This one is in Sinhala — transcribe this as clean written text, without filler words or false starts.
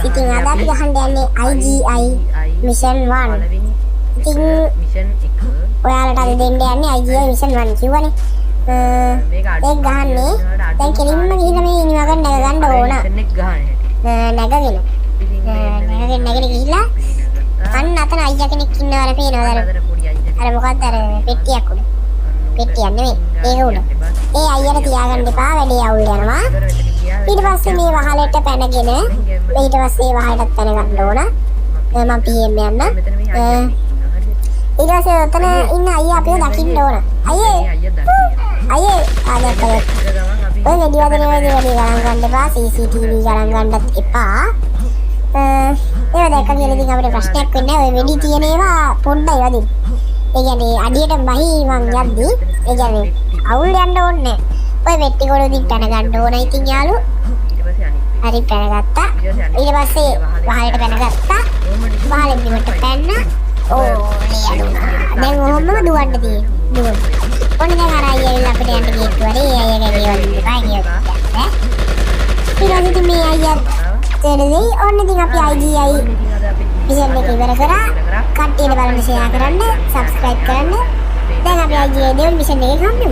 ඉතින් අද අපි ගහන්න යන්නේ IGI Mission 1. ඉතින් ඔයාලට අද දෙන්න යන්නේ IGI Mission 1 කිව්වනේ. ඒක ගහන්නේ දැන් කෙලින්ම ගිහිල්ලා මේ ඉනිවගන් නැග ගන්න ඕන. නැගගෙන ගිහිල්ලා අන්න අතන අයියා කෙනෙක් ඉන්නවල පේනවද අර මොකක්ද අර පෙට්ටියක් උඩ. පෙට්ටියක් නෙමෙයි ඒක උඩ. ඒ අයියට තියාගන්න එපා වැඩේ අවුල් යනවා. ඊට පස්සේ මේ වහලට පැනගෙන ඊට පස්සේ වහලටත් පැන ගන්න ඕන. මම PM යන්න. ඊට පස්සේ උතන ඉන්න අයියා අපිව දකින්න ඕන. අයියේ ආදත්තය. ඔය වැඩි ගණන් ගන්න එපා. CCTV ගණන් ගන්නත් එපා. ඒව දැක්ක කියලා ඉතින් අපිට ප්‍රශ්නයක් වෙන්නේ නැහැ. ඔය වෙඩි තියෙන ඒවා පොඩ්ඩයි වදින්න. ඒ කියන්නේ අඩියට බහි මං යද්දි ඒ කියන්නේ අවුල් යන්න ඕනේ නැහැ. ඔය වෙට්ටි කොළොදින් පැන ගන්න ඕන. ඉතින් යාළු හරි පැනගත්තා. ඊට පස්සේ වහලට පැනගත්තා. වහලෙන් බිමට පැන්න. දැන් ඔහොමම දුවන්න තියෙනවා. ඔන්න දැන් අර අයියා ඇවිල්ලා අපිට යන්න ගේට්ටු වලේ ඒ අයියා ගෙවල් දෙපා ගියා. ඊළඟට මේ අයියා තේරෙන්නේ ඔන්න ඉතින් අපි IGI මිෂන් එක ඉවර කරා. කට්ටියට බලන්න ෂෙයා කරන්න, subscribe කරන්න. දැන් අපි IGI දෙවන මිෂන් එකේ ගමු.